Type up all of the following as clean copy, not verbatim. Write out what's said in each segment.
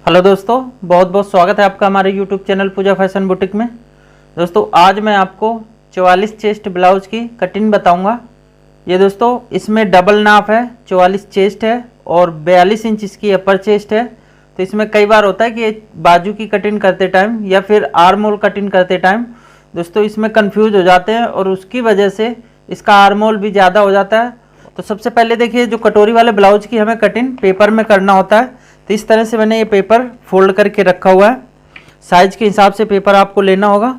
Hello दोस्तों, बहुत बहुत स्वागत है आपका हमारे यूट्यूब चैनल पूजा फैशन बुटीक में। दोस्तों आज मैं आपको 44 चेस्ट ब्लाउज की कटिंग बताऊंगा। ये दोस्तों इसमें डबल नाप है, 44 चेस्ट है और 42 इंच इसकी अपर चेस्ट है। तो इसमें कई बार होता है कि बाजू की कटिंग करते टाइम या फिर आर्म होल कटिंग करते टाइम दोस्तों इसमें कंफ्यूज हो जाते हैं और उसकी वजह से इसका आर्म होल भी ज़्यादा हो जाता है। तो सबसे पहले देखिए, जो कटोरी वाले ब्लाउज की हमें कटिंग पेपर में करना होता है। तो इस तरह से मैंने ये पेपर फोल्ड करके रखा हुआ है। साइज के हिसाब से पेपर आपको लेना होगा।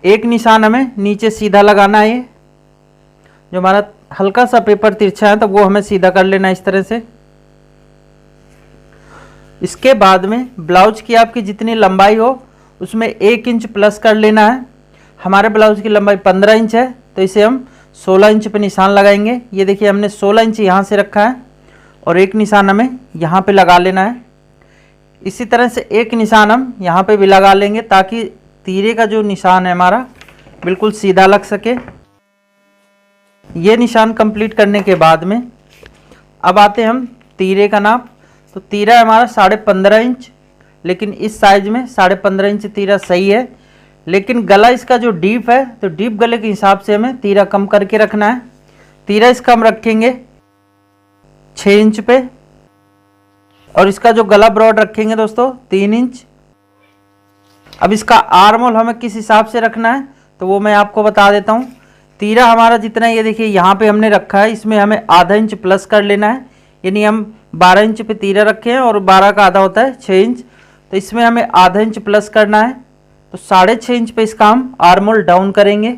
एक निशान हमें नीचे सीधा लगाना है। ये जो हमारा हल्का सा पेपर तिरछा है तो वो हमें सीधा कर लेना है इस तरह से। इसके बाद में ब्लाउज की आपकी जितनी लंबाई हो उसमें 1 इंच प्लस कर लेना है। हमारे ब्लाउज की लंबाई 15 इंच है तो इसे हम 16 इंच पे निशान लगाएंगे। ये देखिए हमने 16 इंच यहाँ से रखा है और एक निशान हमें यहाँ पे लगा लेना है। इसी तरह से एक निशान हम यहाँ पे भी लगा लेंगे ताकि तीरे का जो निशान है हमारा बिल्कुल सीधा लग सके। ये निशान कंप्लीट करने के बाद में अब आते हैं हम तीरे का नाप। तो तीरा हमारा 15.5 इंच, लेकिन इस साइज में 15.5 इंच तीरा सही है। लेकिन गला इसका जो डीप है तो डीप गले के हिसाब से हमें तीरा कम करके रखना है। तीरा इसका हम रखेंगे 6 इंच पे और इसका जो गला ब्रॉड रखेंगे दोस्तों 3 इंच। अब इसका आर्म होल हमें किस हिसाब से रखना है तो वो मैं आपको बता देता हूँ। तीरा हमारा जितना, ये देखिए यहाँ पे हमने रखा है, इसमें हमें आधा इंच प्लस कर लेना है। यानी हम 12 इंच पे तीरा रखे हैं और 12 का आधा होता है 6 इंच, तो इसमें हमें आधा इंच प्लस करना है। तो 6.5 इंच पे इसका हम आर्म होल डाउन करेंगे।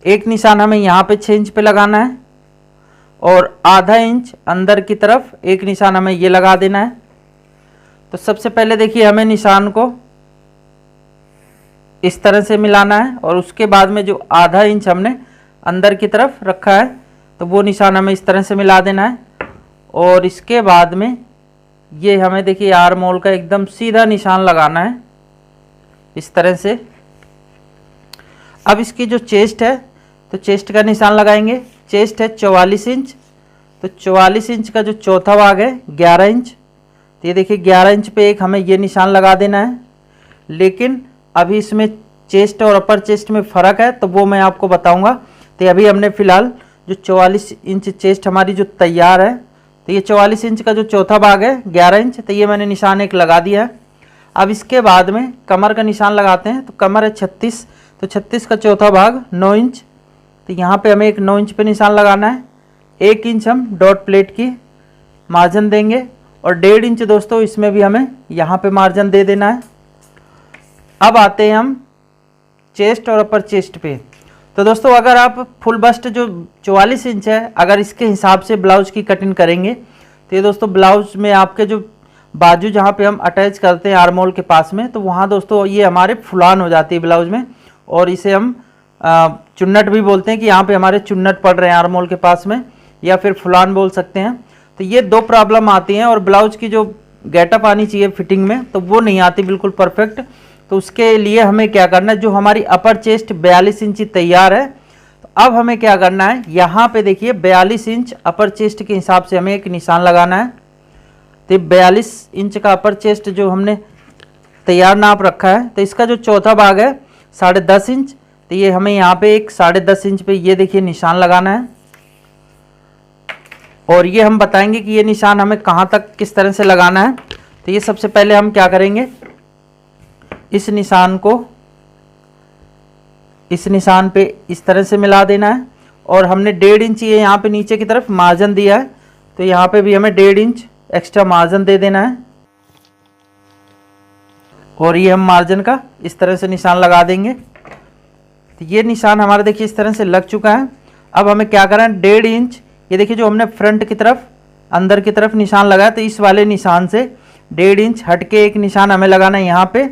एक निशान हमें यहाँ पे 6 इंच पे लगाना है और आधा इंच अंदर की तरफ एक निशान हमें ये लगा देना है। तो सबसे पहले देखिए हमें निशान को इस तरह से मिलाना है और उसके बाद में जो आधा इंच हमने अंदर की तरफ रखा है तो वो निशान हमें इस तरह से मिला देना है। और इसके बाद में ये हमें देखिए आर्म होल का एकदम सीधा निशान लगाना है इस तरह से। अब इसकी जो चेस्ट है तो चेस्ट का निशान लगाएंगे। चेस्ट है 44 इंच, तो 44 इंच का जो चौथा भाग है 11 इंच। तो ये देखिए 11 इंच पे एक हमें ये निशान लगा देना है। लेकिन अभी इसमें चेस्ट और अपर चेस्ट में फ़र्क है तो वो मैं आपको बताऊंगा। तो अभी हमने फ़िलहाल जो 44 इंच चेस्ट हमारी जो तैयार है, तो ये 44 इंच का जो चौथा भाग है 11 इंच, तो ये मैंने निशान एक लगा दिया है। अब इसके बाद में कमर का निशान लगाते हैं। तो कमर है 36, तो 36 का चौथा भाग 9 इंच। तो यहाँ पे हमें एक 9 इंच पे निशान लगाना है। 1 इंच हम डॉट प्लेट की मार्जिन देंगे और 1.5 इंच दोस्तों इसमें भी हमें यहाँ पे मार्जिन दे देना है। अब आते हैं हम चेस्ट और अपर चेस्ट पे। तो दोस्तों अगर आप फुल बस्ट जो 44 इंच है अगर इसके हिसाब से ब्लाउज की कटिंग करेंगे तो ये दोस्तों ब्लाउज में आपके जो बाजू जहाँ पे हम अटैच करते हैं आर्म होल के पास में, तो वहाँ दोस्तों ये हमारे फुलान हो जाती है ब्लाउज में और इसे हम चुन्नट भी बोलते हैं कि यहाँ पे हमारे चुन्नट पड़ रहे हैं आर्म होल के पास में, या फिर फुलान बोल सकते हैं। तो ये 2 प्रॉब्लम आती हैं और ब्लाउज की जो गेटअप आनी चाहिए फिटिंग में तो वो नहीं आती बिल्कुल परफेक्ट। तो उसके लिए हमें क्या करना है, जो हमारी अपर चेस्ट 42 इंची तैयार है, तो अब हमें क्या करना है, यहाँ पे देखिए 42 इंच अपर चेस्ट के हिसाब से हमें एक निशान लगाना है। तो 42 इंच का अपर चेस्ट जो हमने तैयार नाप रखा है, तो इसका जो चौथा भाग है 10.5 इंच, तो ये हमें यहाँ पे एक 10.5 इंच पे ये देखिए निशान लगाना है। और ये हम बताएंगे कि ये निशान हमें कहाँ तक किस तरह से लगाना है। तो ये सबसे पहले हम क्या करेंगे, इस निशान को इस निशान पे इस तरह से मिला देना है और हमने 1.5 इंच ये यहाँ पे नीचे की तरफ मार्जिन दिया है, तो यहाँ पे भी हमें 1.5 इंच एक्स्ट्रा मार्जिन दे देना है। और ये हम मार्जिन का इस तरह से निशान लगा देंगे। तो ये निशान हमारा देखिए इस तरह से लग चुका है। अब हमें क्या करना है, 1.5 इंच ये देखिए जो हमने फ्रंट की तरफ अंदर की तरफ निशान लगाया, तो इस वाले निशान से 1.5 इंच हटके एक निशान हमें लगाना है यहाँ पे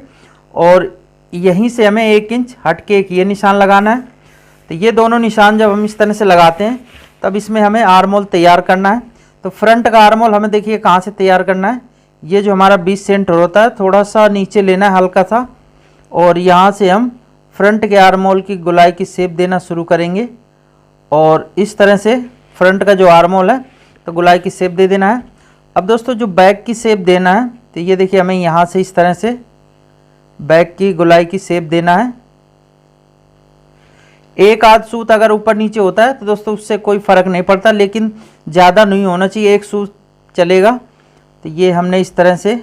और यहीं से हमें 1 इंच हटके एक ये निशान लगाना है। तो ये दोनों निशान जब हम इस तरह से लगाते हैं तब इसमें हमें आर्म होल तैयार करना है। तो फ्रंट का आर्म होल हमें देखिए कहाँ से तैयार करना है, ये जो हमारा 20 सेंटर होता है थोड़ा सा नीचे लेना है हल्का सा, और यहाँ से हम फ्रंट के आर्म होल की गोलाई की शेप देना शुरू करेंगे और इस तरह से फ्रंट का जो आर्म होल है तो गोलाई की शेप दे देना है। अब दोस्तों जो बैक की शेप देना है, तो ये देखिए हमें यहाँ से इस तरह से बैक की गोलाई की शेप देना है। एक आध सूत अगर ऊपर नीचे होता है तो दोस्तों उससे कोई फ़र्क नहीं पड़ता, लेकिन ज़्यादा नहीं होना चाहिए, एक सूत चलेगा। तो ये हमने इस तरह से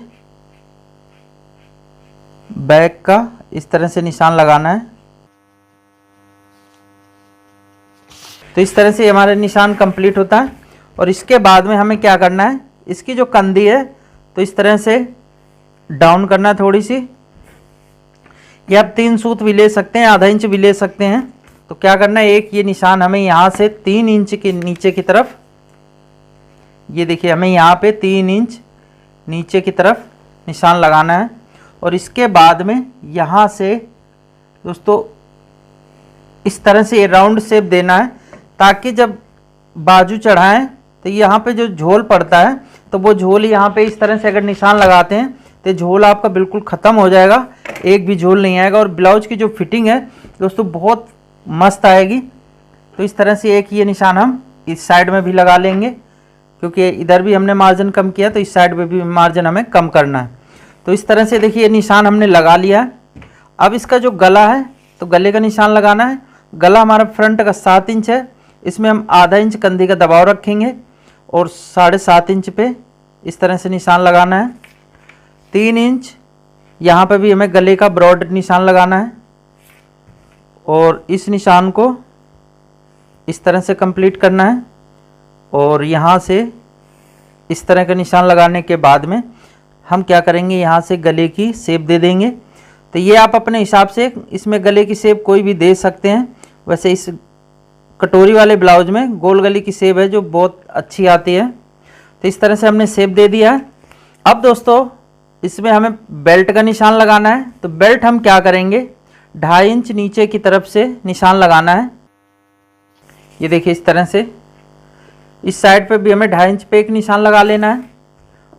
बैक का इस तरह से निशान लगाना है। तो इस तरह से हमारा निशान कंप्लीट होता है। और इसके बाद में हमें क्या करना है, इसकी जो कंधी है तो इस तरह से डाउन करना है थोड़ी सी। ये आप 3 सूत भी ले सकते हैं, आधा इंच भी ले सकते हैं। तो क्या करना है, एक ये निशान हमें यहाँ से 3 इंच के नीचे की तरफ, ये देखिए हमें यहाँ पे 3 इंच नीचे की तरफ निशान लगाना है। और इसके बाद में यहाँ से दोस्तों इस तरह से ये राउंड शेप देना है, ताकि जब बाजू चढ़ाएं तो यहाँ पे जो झोल पड़ता है तो वो झोल यहाँ पे इस तरह से अगर निशान लगाते हैं तो झोल आपका बिल्कुल ख़त्म हो जाएगा, एक भी झोल नहीं आएगा। और ब्लाउज की जो फिटिंग है दोस्तों बहुत मस्त आएगी। तो इस तरह से एक ये निशान हम इस साइड में भी लगा लेंगे, क्योंकि इधर भी हमने मार्जिन कम किया तो इस साइड में भी मार्जिन हमें कम करना है। तो इस तरह से देखिए निशान हमने लगा लिया है। अब इसका जो गला है तो गले का निशान लगाना है। गला हमारा फ्रंट का 7 इंच है, इसमें हम आधा इंच कंधे का दबाव रखेंगे और 7.5 इंच पे इस तरह से निशान लगाना है। 3 इंच यहाँ पे भी हमें गले का ब्रॉड निशान लगाना है और इस निशान को इस तरह से कंप्लीट करना है। और यहाँ से इस तरह का निशान लगाने के बाद में हम क्या करेंगे, यहाँ से गले की शेप दे देंगे। तो ये आप अपने हिसाब से इसमें गले की शेप कोई भी दे सकते हैं। वैसे इस कटोरी वाले ब्लाउज में गोल गले की शेप है जो बहुत अच्छी आती है। तो इस तरह से हमने शेप दे दिया है। अब दोस्तों इसमें हमें बेल्ट का निशान लगाना है। तो बेल्ट हम क्या करेंगे, 2.5 इंच नीचे की तरफ से निशान लगाना है। ये देखिए इस तरह से इस साइड पे भी हमें 2.5 इंच पे एक निशान लगा लेना है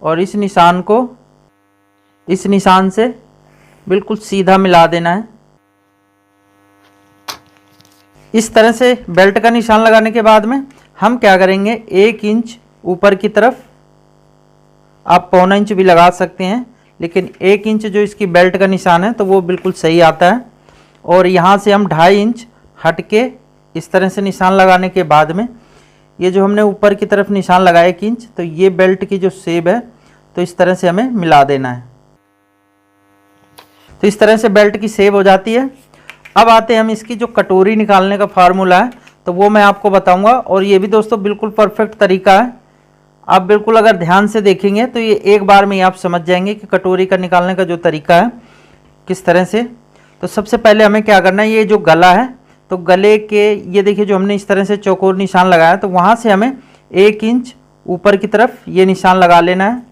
और इस निशान को इस निशान से बिल्कुल सीधा मिला देना है। इस तरह से बेल्ट का निशान लगाने के बाद में हम क्या करेंगे, 1 इंच ऊपर की तरफ, आप 1.25 इंच भी लगा सकते हैं, लेकिन 1 इंच जो इसकी बेल्ट का निशान है तो वो बिल्कुल सही आता है। और यहाँ से हम 2.5 इंच हट के इस तरह से निशान लगाने के बाद में ये जो हमने ऊपर की तरफ निशान लगाया 1 इंच, तो ये बेल्ट की जो शेप है तो इस तरह से हमें मिला देना है। तो इस तरह से बेल्ट की शेप हो जाती है। अब आते हैं हम इसकी जो कटोरी निकालने का फार्मूला है तो वो मैं आपको बताऊंगा। और ये भी दोस्तों बिल्कुल परफेक्ट तरीका है। आप बिल्कुल अगर ध्यान से देखेंगे तो ये एक बार में ही आप समझ जाएंगे कि कटोरी का निकालने का जो तरीका है किस तरह से। तो सबसे पहले हमें क्या करना है, ये जो गला है तो गले के ये देखिए जो हमने इस तरह से चौकोर निशान लगाया तो वहाँ से हमें 1 इंच ऊपर की तरफ ये निशान लगा लेना है।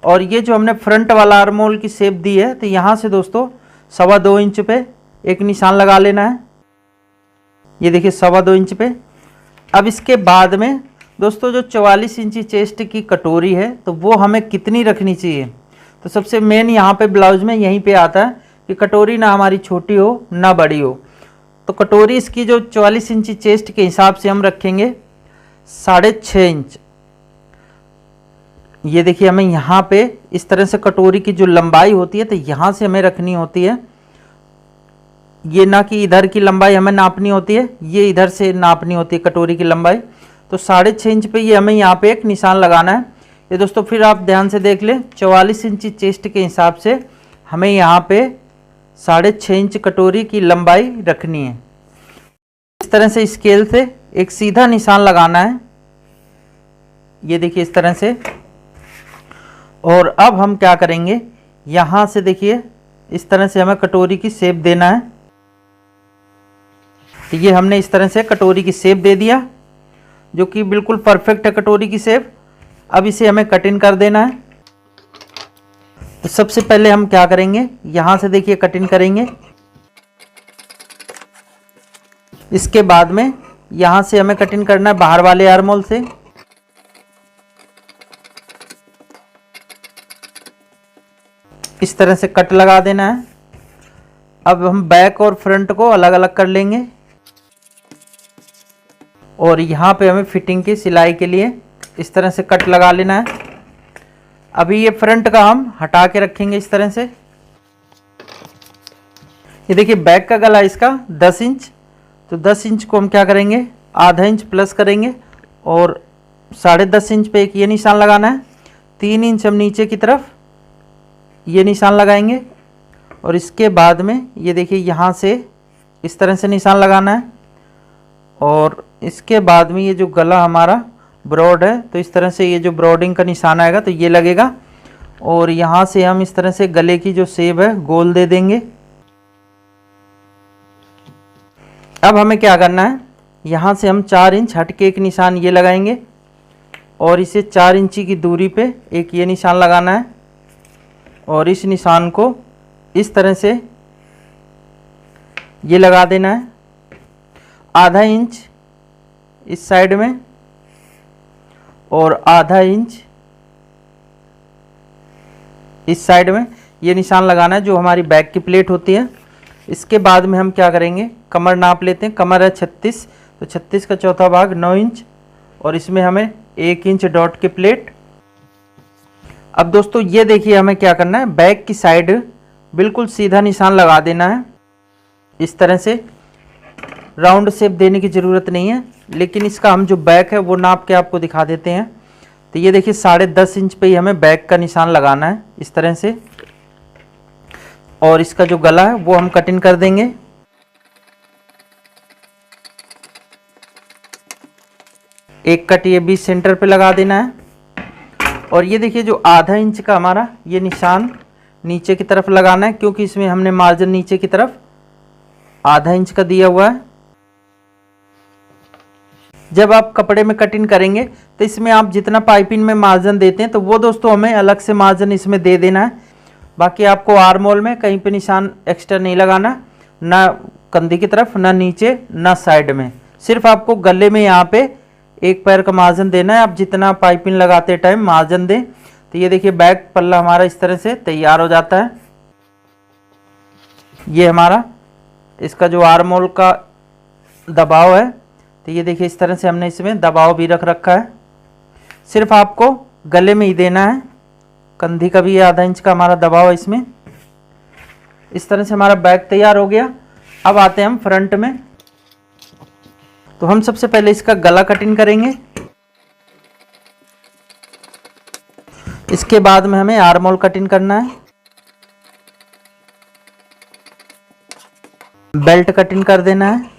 और ये जो हमने फ्रंट वाला आर्म होल की शेप दी है तो यहाँ से दोस्तों 2.25 इंच पे एक निशान लगा लेना है। ये देखिए 2.25 इंच पे। अब इसके बाद में दोस्तों जो 44 इंची चेस्ट की कटोरी है तो वो हमें कितनी रखनी चाहिए, तो सबसे मेन यहाँ पे ब्लाउज में यहीं पे आता है कि कटोरी ना हमारी छोटी हो ना बड़ी हो। तो कटोरी इसकी जो 44 इंची चेस्ट के हिसाब से हम रखेंगे 6.5 इंच। ये देखिए हमें यहाँ पे इस तरह से कटोरी की जो लंबाई होती है तो यहाँ से हमें रखनी होती है। ये ना कि इधर की लंबाई हमें नापनी होती है, ये इधर से नापनी होती है कटोरी की लंबाई। तो 6.5 इंच पे ये हमें यहाँ पे एक निशान लगाना है। ये दोस्तों फिर आप ध्यान से देख लें, 44 इंची चेस्ट के हिसाब से हमें यहाँ पे 6.5 इंच कटोरी की लंबाई रखनी है। इस तरह से स्केल से एक सीधा निशान लगाना है, ये देखिए इस तरह से। और अब हम क्या करेंगे, यहाँ से देखिए इस तरह से हमें कटोरी की शेप देना है। तो ये हमने इस तरह से कटोरी की शेप दे दिया जो कि बिल्कुल परफेक्ट है कटोरी की शेप। अब इसे हमें कट इन कर देना है। तो सबसे पहले हम क्या करेंगे, यहाँ से देखिए कट इन करेंगे। इसके बाद में यहाँ से हमें कट इन करना है बाहर वाले आर्म होल से। इस तरह से कट लगा देना है। अब हम बैक और फ्रंट को अलग अलग कर लेंगे और यहाँ पे हमें फिटिंग की सिलाई के लिए इस तरह से कट लगा लेना है। अभी ये फ्रंट का हम हटा के रखेंगे इस तरह से। ये देखिए बैक का गला इसका 10 इंच, तो 10 इंच को हम क्या करेंगे, आधा इंच प्लस करेंगे और 10.5 इंच पे एक ये निशान लगाना है। 3 इंच हम नीचे की तरफ ये निशान लगाएंगे और इसके बाद में ये देखिए यहाँ से इस तरह से निशान लगाना है और इसके बाद में ये जो गला हमारा ब्रॉड है तो इस तरह से ये जो ब्रॉडिंग का निशान आएगा तो ये लगेगा और यहाँ से हम इस तरह से गले की जो शेप है गोल दे देंगे। अब हमें क्या करना है, यहाँ से हम 4 इंच हट के एक निशान ये लगाएंगे और इसे 4 इंची की दूरी पे एक ये निशान लगाना है और इस निशान को इस तरह से ये लगा देना है। आधा इंच इस साइड में और आधा इंच इस साइड में ये निशान लगाना है जो हमारी बैक की प्लेट होती है। इसके बाद में हम क्या करेंगे, कमर नाप लेते हैं। कमर है 36, तो 36 का चौथा भाग 9 इंच और इसमें हमें 1 इंच डॉट की प्लेट। अब दोस्तों ये देखिए हमें क्या करना है, बैक की साइड बिल्कुल सीधा निशान लगा देना है। इस तरह से राउंड शेप देने की ज़रूरत नहीं है, लेकिन इसका हम जो बैक है वो नाप के आपको दिखा देते हैं। तो ये देखिए 10.5 इंच पे ही हमें बैक का निशान लगाना है इस तरह से और इसका जो गला है वो हम कटिंग कर देंगे। एक कट ये बीच सेंटर पे लगा देना है और ये देखिए जो आधा इंच का हमारा ये निशान नीचे की तरफ लगाना है, क्योंकि इसमें हमने मार्जिन नीचे की तरफ आधा इंच का दिया हुआ है। जब आप कपड़े में कटिंग करेंगे तो इसमें आप जितना पाइपिंग में मार्जिन देते हैं तो वो दोस्तों हमें अलग से मार्जिन इसमें दे देना है। बाकी आपको आर्म होल में कहीं पे निशान एक्स्ट्रा नहीं लगाना, ना कंधे की तरफ, ना नीचे, ना साइड में। सिर्फ आपको गले में यहाँ पे एक पैर का मार्जिन देना है। आप जितना पाइपिंग लगाते टाइम मार्जिन दें। तो ये देखिए बैक पल्ला हमारा इस तरह से तैयार हो जाता है। ये हमारा इसका जो आर्म होल का दबाव है, तो ये देखिए इस तरह से हमने इसमें दबाव भी रख रखा है। सिर्फ आपको गले में ही देना है, कंधी का भी आधा इंच का हमारा दबाव है इसमें। इस तरह से हमारा बैक तैयार हो गया। अब आते हैं हम फ्रंट में। तो हम सबसे पहले इसका गला कटिंग करेंगे, इसके बाद में हमें आर्म होल कटिंग करना है, बेल्ट कटिंग कर देना है।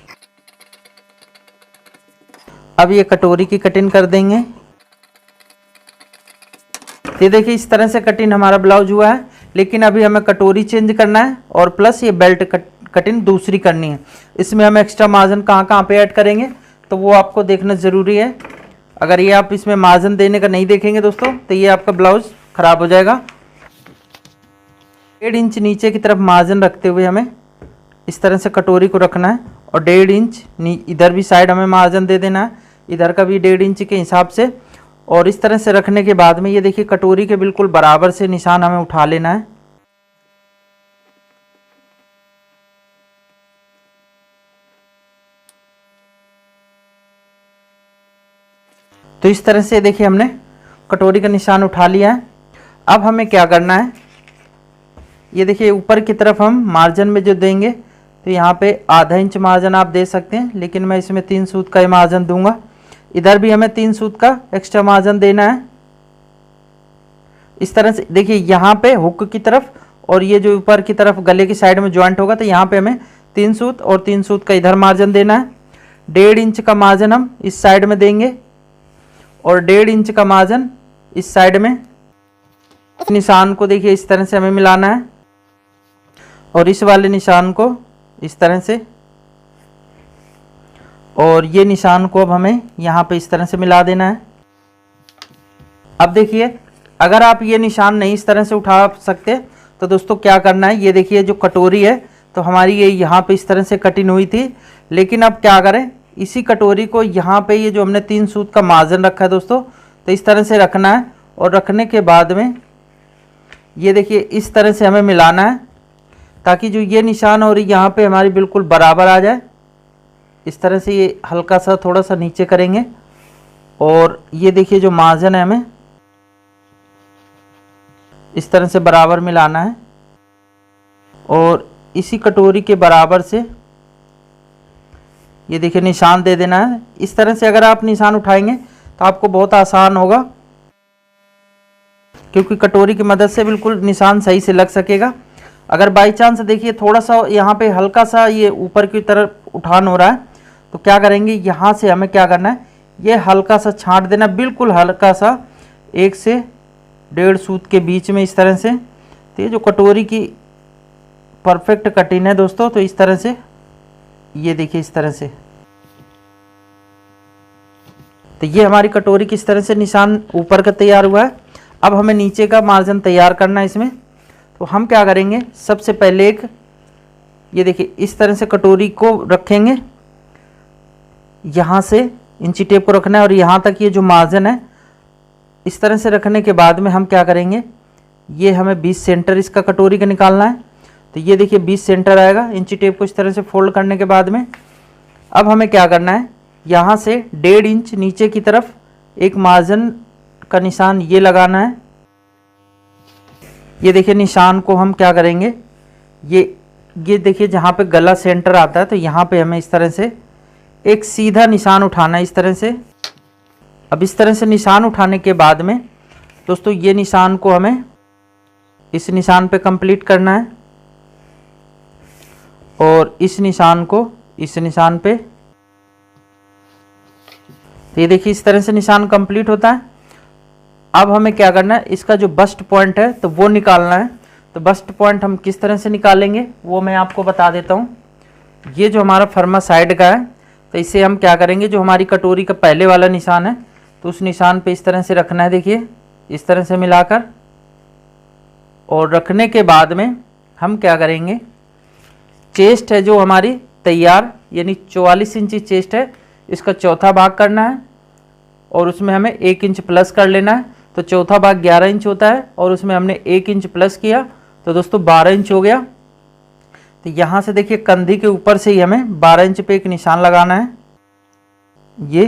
अब ये कटोरी की कटिंग कर देंगे। ये देखिए इस तरह से कटिंग हमारा ब्लाउज हुआ है, लेकिन अभी हमें कटोरी चेंज करना है और प्लस ये बेल्ट कटिंग दूसरी करनी है। इसमें हम एक्स्ट्रा मार्जिन कहाँ कहाँ पे ऐड करेंगे तो वो आपको देखना ज़रूरी है। अगर ये आप इसमें मार्जिन देने का नहीं देखेंगे दोस्तों तो ये आपका ब्लाउज ख़राब हो जाएगा। 1.5 इंच नीचे की तरफ मार्जिन रखते हुए हमें इस तरह से कटोरी को रखना है और 1.5 इंच इधर भी साइड हमें मार्जिन दे देना है, इधर का भी 1.5 इंच के हिसाब से। और इस तरह से रखने के बाद में ये देखिए कटोरी के बिल्कुल बराबर से निशान हमें उठा लेना है। तो इस तरह से देखिए हमने कटोरी का निशान उठा लिया है। अब हमें क्या करना है, ये देखिए ऊपर की तरफ हम मार्जिन में जो देंगे तो यहाँ पे आधा इंच मार्जिन आप दे सकते हैं, लेकिन मैं इसमें 3 सूत का ही मार्जिन दूंगा। इधर भी हमें 3 सूत का एक्स्ट्रा मार्जिन देना है। इस तरह से देखिए यहाँ पे हुक की तरफ और ये जो ऊपर की तरफ गले की साइड में ज्वाइंट होगा तो यहाँ पे हमें 3 सूत और 3 सूत का इधर मार्जिन देना है। 1.5 इंच का मार्जिन हम इस साइड में देंगे और 1.5 इंच का मार्जिन इस साइड में। इस निशान को देखिए इस तरह से हमें मिलाना है और इस वाले निशान को इस तरह से, और ये निशान को अब हमें यहाँ पे इस तरह से मिला देना है। अब देखिए अगर आप ये निशान नहीं इस तरह से उठा सकते तो दोस्तों क्या करना है, ये देखिए जो कटोरी है तो हमारी ये यहाँ पे इस तरह से कटिंग हुई थी, लेकिन अब क्या करें, इसी कटोरी को यहाँ पे ये जो हमने 3 सूत का मार्जिन रखा है दोस्तों तो इस तरह से रखना है और रखने के बाद में ये देखिए इस तरह से हमें मिलाना है ताकि जो ये निशान और यहाँ पे हमारी बिल्कुल बराबर आ जाए। इस तरह से ये हल्का सा थोड़ा सा नीचे करेंगे और ये देखिए जो मार्जिन है हमें इस तरह से बराबर मिलाना है और इसी कटोरी के बराबर से ये देखिए निशान दे देना है। इस तरह से अगर आप निशान उठाएंगे तो आपको बहुत आसान होगा, क्योंकि कटोरी की मदद से बिल्कुल निशान सही से लग सकेगा। अगर बाई चांस देखिए थोड़ा सा यहाँ पे हल्का सा ये ऊपर की तरफ उठान हो रहा है, तो क्या करेंगे, यहाँ से हमें क्या करना है, ये हल्का सा छांट देना, बिल्कुल हल्का सा, 1 से 1.5 सूत के बीच में इस तरह से। तो ये जो कटोरी की परफेक्ट कटिंग है दोस्तों, तो इस तरह से ये देखिए इस तरह से। तो ये हमारी कटोरी किस तरह से निशान ऊपर का तैयार हुआ है। अब हमें नीचे का मार्जिन तैयार करना है इसमें। तो हम क्या करेंगे, सबसे पहले एक ये देखिए इस तरह से कटोरी को रखेंगे, यहाँ से इंची टेप को रखना है और यहाँ तक ये जो मार्जिन है इस तरह से रखने के बाद में हम क्या करेंगे, ये हमें 20 सेंटर इसका कटोरी का निकालना है। तो ये देखिए 20 सेंटर आएगा। इंची टेप को इस तरह से फोल्ड करने के बाद में अब हमें क्या करना है, यहाँ से 1.5 इंच नीचे की तरफ एक मार्जिन का निशान ये लगाना है। ये देखिए निशान को हम क्या करेंगे, ये देखिए जहाँ पे गला सेंटर आता है, तो यहाँ पे हमें इस तरह से एक सीधा निशान उठाना है इस तरह से। अब इस तरह से निशान उठाने के बाद में दोस्तों ये निशान को हमें इस निशान पे कंप्लीट करना है और इस निशान को इस निशान पे। तो ये देखिए इस तरह से निशान कंप्लीट होता है। अब हमें क्या करना है, इसका जो बस्ट पॉइंट है तो वो निकालना है। तो बस्ट पॉइंट हम किस तरह से निकालेंगे वो मैं आपको बता देता हूँ। ये जो हमारा फर्मा साइड का है, तो इसे हम क्या करेंगे, जो हमारी कटोरी का पहले वाला निशान है तो उस निशान पे इस तरह से रखना है। देखिए इस तरह से मिलाकर, और रखने के बाद में हम क्या करेंगे, चेस्ट है जो हमारी तैयार, यानी 44 इंची चेस्ट है, इसका चौथा भाग करना है और उसमें हमें 1 इंच प्लस कर लेना है। तो चौथा भाग 11 इंच होता है और उसमें हमने 1 इंच प्लस किया तो दोस्तों 12 इंच हो गया। तो यहाँ से देखिए कंधी के ऊपर से ही हमें 12 इंच पे एक निशान लगाना है। ये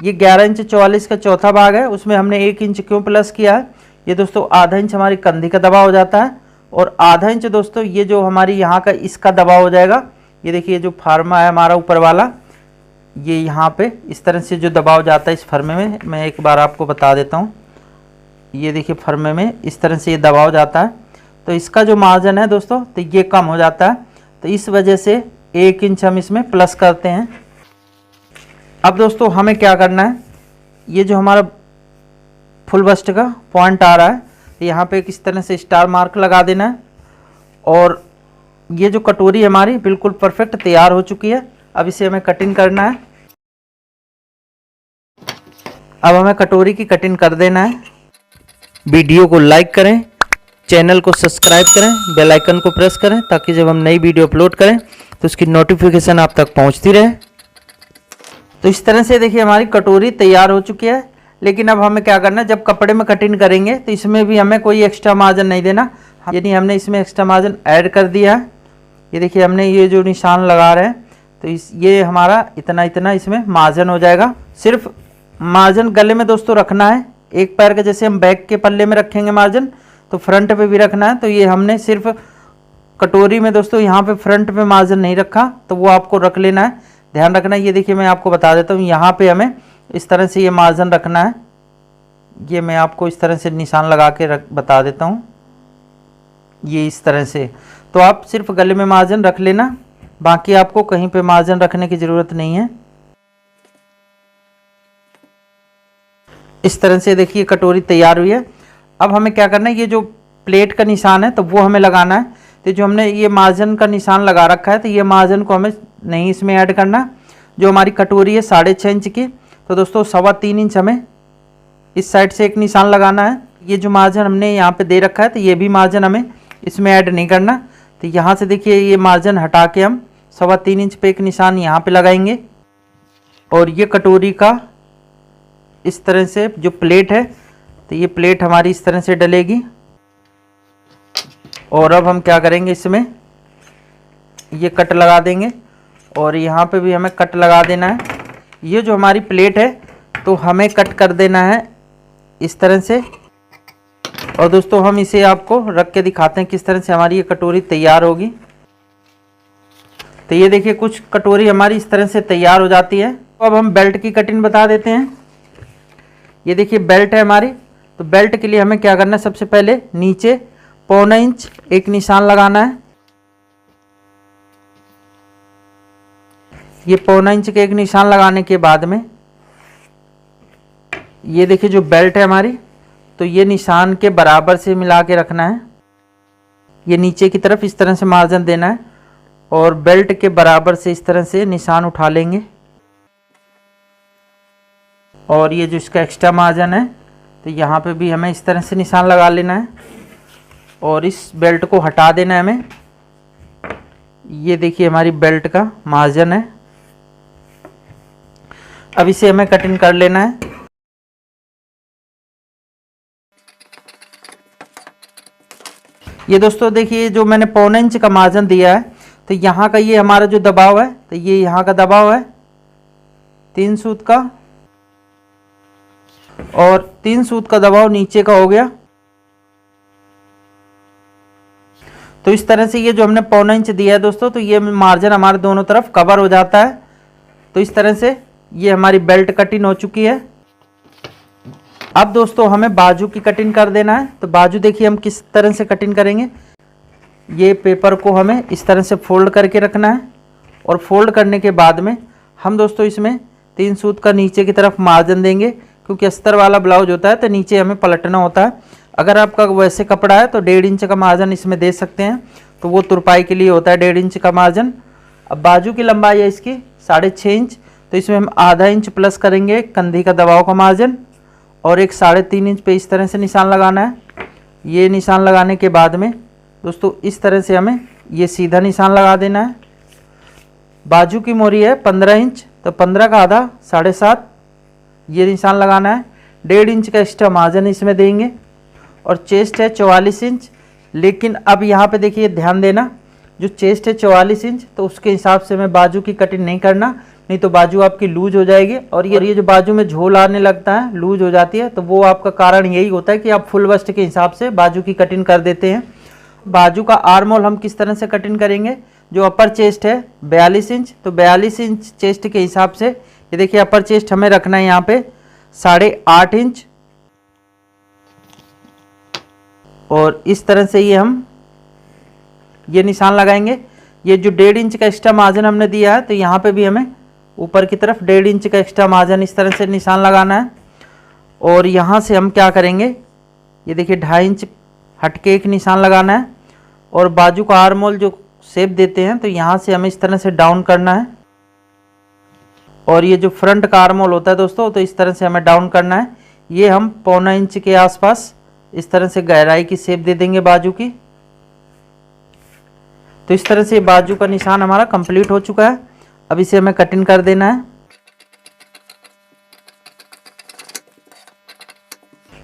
11 इंच 44 का चौथा भाग है, उसमें हमने 1 इंच क्यों प्लस किया है, ये दोस्तों आधा इंच हमारी कंधी का दबाव हो जाता है और आधा इंच दोस्तों ये जो हमारी यहाँ का इसका दबाव हो जाएगा। ये देखिए जो फार्मा है हमारा ऊपर वाला, ये यहाँ पे इस तरह से जो दबाव जाता है इस फर्मे में, मैं एक बार आपको बता देता हूँ। ये देखिए फर्मे में इस तरह से ये दबाव जाता है, तो इसका जो मार्जिन है दोस्तों तो ये कम हो जाता है। तो इस वजह से 1 इंच हम इसमें प्लस करते हैं। अब दोस्तों हमें क्या करना है, ये जो हमारा फुल बस्ट का पॉइंट आ रहा है, तो यहाँ पे इस तरह से स्टार मार्क लगा देना है और ये जो कटोरी हमारी बिल्कुल परफेक्ट तैयार हो चुकी है। अब इसे हमें कटिंग करना है। अब हमें कटोरी की कटिंग कर देना है। वीडियो को लाइक करें, चैनल को सब्सक्राइब करें, बेल आइकन को प्रेस करें ताकि जब हम नई वीडियो अपलोड करें तो उसकी नोटिफिकेशन आप तक पहुंचती रहे। तो इस तरह से देखिए हमारी कटोरी तैयार हो चुकी है। लेकिन अब हमें क्या करना है, जब कपड़े में कटिंग करेंगे तो इसमें भी हमें कोई एक्स्ट्रा मार्जिन नहीं देना, यानी हमने इसमें एक्स्ट्रा मार्जिन ऐड कर दिया है। ये देखिए हमने ये जो निशान लगा रहे हैं तो ये हमारा इतना इतना इसमें मार्जिन हो जाएगा। सिर्फ मार्जिन गले में दोस्तों रखना है, एक पैर के जैसे हम बैक के पल्ले में रखेंगे मार्जिन, तो फ्रंट पे भी रखना है। तो ये हमने सिर्फ कटोरी में दोस्तों यहाँ पे फ्रंट पे मार्जिन नहीं रखा, तो वो आपको रख लेना है, ध्यान रखना है। ये देखिए मैं आपको बता देता हूँ, यहाँ पे हमें इस तरह से ये मार्जिन रखना है। ये मैं आपको इस तरह से निशान लगा के बता देता हूँ, ये इस तरह से। तो आप सिर्फ गले में मार्जिन रख लेना, बाकी आपको कहीं पे मार्जिन रखने की ज़रूरत नहीं है। इस तरह से देखिए कटोरी तैयार हुई है। अब हमें क्या करना है, ये जो प्लेट का निशान है तो वो हमें लगाना है। तो जो हमने ये मार्जिन का निशान लगा रखा है, तो ये मार्जिन को हमें नहीं इसमें ऐड करना। जो हमारी कटोरी है 6.5 इंच की, तो दोस्तों 3.25 इंच हमें इस साइड से एक निशान लगाना है। ये जो मार्जिन हमने यहाँ पे दे रखा है, तो ये भी मार्जिन हमें इसमें ऐड नहीं करना। तो यहाँ से देखिए ये मार्जिन हटा के हम 3.25 इंच पे एक निशान यहाँ पे लगाएंगे और ये कटोरी का इस तरह से जो प्लेट है, तो ये प्लेट हमारी इस तरह से डलेगी। और अब हम क्या करेंगे, इसमें ये कट लगा देंगे और यहाँ पे भी हमें कट लगा देना है। ये जो हमारी प्लेट है तो हमें कट कर देना है इस तरह से। और दोस्तों हम इसे आपको रख के दिखाते हैं किस तरह से हमारी ये कटोरी तैयार होगी। तो ये देखिए कुछ कटोरी हमारी इस तरह से तैयार हो जाती है। तो अब हम बेल्ट की कटिंग बता देते हैं। ये देखिए बेल्ट है हमारी। तो बेल्ट के लिए हमें क्या करना है, सबसे पहले नीचे 1.25 इंच एक निशान लगाना है। ये 1.25 इंच के एक निशान लगाने के बाद में ये देखिए जो बेल्ट है हमारी, तो ये निशान के बराबर से मिला के रखना है। ये नीचे की तरफ इस तरह से मार्जिन देना है और बेल्ट के बराबर से इस तरह से निशान उठा लेंगे। और ये जो इसका एक्स्ट्रा मार्जिन है तो यहाँ पे भी हमें इस तरह से निशान लगा लेना है और इस बेल्ट को हटा देना है हमें। ये देखिए हमारी बेल्ट का मार्जिन है। अब इसे हमें कटिंग कर लेना है। ये दोस्तों देखिए जो मैंने 1.25 इंच का मार्जिन दिया है, तो यहाँ का ये हमारा जो दबाव है, तो ये यहाँ का दबाव है 3 सूत का, और 3 सूत का दबाव नीचे का हो गया। तो इस तरह से ये जो हमने 1.25 इंच दिया है दोस्तों, तो ये मार्जिन हमारे दोनों तरफ कवर हो जाता है। तो इस तरह से ये हमारी बेल्ट कटिंग हो चुकी है। अब दोस्तों हमें बाजू की कटिंग कर देना है। तो बाजू देखिए हम किस तरह से कटिंग करेंगे। ये पेपर को हमें इस तरह से फोल्ड करके रखना है और फोल्ड करने के बाद में हम दोस्तों इसमें 3 सूत का नीचे की तरफ मार्जिन देंगे, क्योंकि अस्तर वाला ब्लाउज होता है तो नीचे हमें पलटना होता है। अगर आपका वैसे कपड़ा है तो 1.5 इंच का मार्जिन इसमें दे सकते हैं, तो वो तुरपाई के लिए होता है 1.5 इंच का मार्जिन। अब बाजू की लंबाई है इसकी 6.5 इंच, तो इसमें हम आधा इंच प्लस करेंगे कंधी का दबाव का मार्जिन और एक 3.5 इंच पे इस तरह से निशान लगाना है। ये निशान लगाने के बाद में दोस्तों इस तरह से हमें ये सीधा निशान लगा देना है। बाजू की मोरी है 15 इंच, तो 15 का आधा 7.5 ये निशान लगाना है। 1.5 इंच का एक्स्ट्रा मार्जिन इसमें देंगे और चेस्ट है 44 इंच। लेकिन अब यहाँ पे देखिए ध्यान देना, जो चेस्ट है 44 इंच तो उसके हिसाब से हमें बाजू की कटिंग नहीं करना, नहीं तो बाजू आपकी लूज हो जाएगी। और ये जो बाजू में झोल आने लगता है, लूज हो जाती है, तो वो आपका कारण यही होता है कि आप फुल बस्ट के हिसाब से बाजू की कटिंग कर देते हैं। बाजू का आर्म होल हम किस तरह से कटिंग करेंगे। जो अपर चेस्ट है 42 इंच, तो 42 इंच चेस्ट के हिसाब से ये देखिए अपर चेस्ट हमें रखना है यहाँ पे 8.5 इंच, और इस तरह से ये हम ये निशान लगाएंगे। ये जो 1.5 इंच का एक्स्ट्रा मार्जिन हमने दिया है, तो यहाँ पे भी हमें ऊपर की तरफ 1.5 इंच का एक्स्ट्रा मार्जिन इस तरह से निशान लगाना है। और यहाँ से हम क्या करेंगे, ये देखिए 2.5 इंच हटके एक निशान लगाना है और बाजू का आर्म होल जो शेप देते हैं, तो यहाँ से हमें इस तरह से डाउन करना है। और ये जो फ्रंट का आर्म होल होता है दोस्तों, तो इस तरह से हमें डाउन करना है। ये हम 1.25 इंच के आसपास इस तरह से गहराई की शेप दे देंगे बाजू की। तो इस तरह से बाजू का निशान हमारा कंप्लीट हो चुका है। अब इसे हमें कटिंग कर देना है।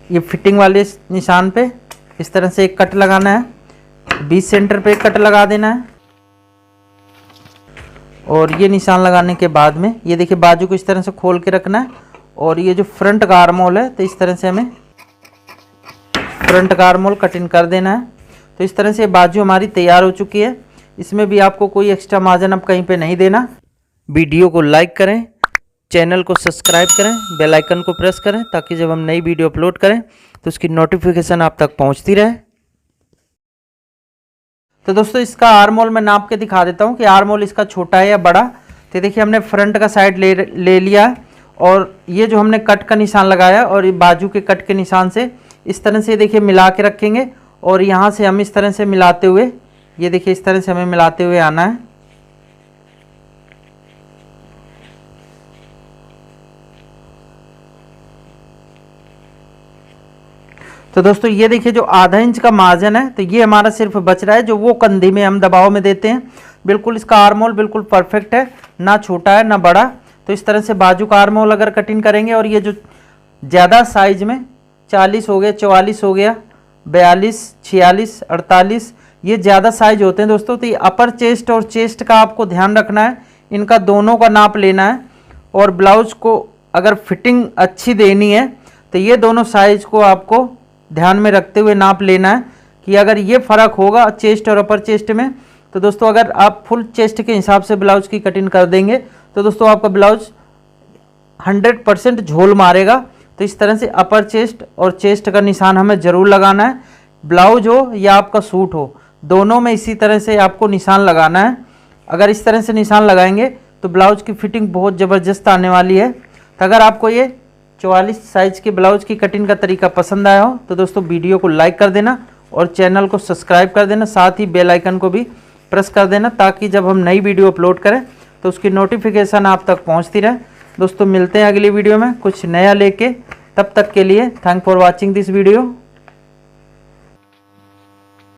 ये फिटिंग वाले निशान पे इस तरह से एक कट लगाना है, 20 सेंटर पे एक कट लगा देना है। और ये निशान लगाने के बाद में ये देखिए बाजू को इस तरह से खोल के रखना है। और ये जो फ्रंट का आर्म होल है, तो इस तरह से हमें फ्रंट का आर्म होल कटिंग कर देना है। तो इस तरह से बाजू हमारी तैयार हो चुकी है। इसमें भी आपको कोई एक्स्ट्रा मार्जिन अब कहीं पे नहीं देना। वीडियो को लाइक करें, चैनल को सब्सक्राइब करें, बेल आइकन को प्रेस करें, ताकि जब हम नई वीडियो अपलोड करें तो उसकी नोटिफिकेशन आप तक पहुंचती रहे। तो दोस्तों इसका आर्म होल मैं नाप के दिखा देता हूं कि आर्म होल इसका छोटा है या बड़ा। तो देखिए हमने फ्रंट का साइड ले लिया और ये जो हमने कट का निशान लगाया और ये बाजू के कट के निशान से इस तरह से देखिए मिला के रखेंगे। और यहाँ से हम इस तरह से मिलाते हुए, ये देखिए इस तरह से हमें मिलाते हुए आना है। तो दोस्तों ये देखिए जो आधा इंच का मार्जिन है, तो ये हमारा सिर्फ बच रहा है जो वो कंधी में हम दबाव में देते हैं। बिल्कुल इसका आर्म होल बिल्कुल परफेक्ट है, ना छोटा है ना बड़ा। तो इस तरह से बाजू का आर्म होल अगर कटिंग करेंगे, और ये जो ज़्यादा साइज में 40 हो गया, 44 हो गया, 42, 46, 48 ये ज़्यादा साइज होते हैं दोस्तों। तो ये अपर चेस्ट और चेस्ट का आपको ध्यान रखना है, इनका दोनों का नाप लेना है। और ब्लाउज को अगर फिटिंग अच्छी देनी है तो ये दोनों साइज को आपको ध्यान में रखते हुए नाप लेना है कि अगर ये फ़र्क होगा चेस्ट और अपर चेस्ट में, तो दोस्तों अगर आप फुल चेस्ट के हिसाब से ब्लाउज की कटिंग कर देंगे तो दोस्तों आपका ब्लाउज 100% झोल मारेगा। तो इस तरह से अपर चेस्ट और चेस्ट का निशान हमें ज़रूर लगाना है, ब्लाउज हो या आपका सूट हो, दोनों में इसी तरह से आपको निशान लगाना है। अगर इस तरह से निशान लगाएंगे तो ब्लाउज की फिटिंग बहुत ज़बरदस्त आने वाली है। तो अगर आपको ये 44 साइज़ के ब्लाउज की कटिंग का तरीका पसंद आया हो तो दोस्तों वीडियो को लाइक कर देना और चैनल को सब्सक्राइब कर देना, साथ ही बेल आइकन को भी प्रेस कर देना ताकि जब हम नई वीडियो अपलोड करें तो उसकी नोटिफिकेशन आप तक पहुंचती रहे। दोस्तों मिलते हैं अगली वीडियो में कुछ नया लेके, तब तक के लिए thank for watching this video.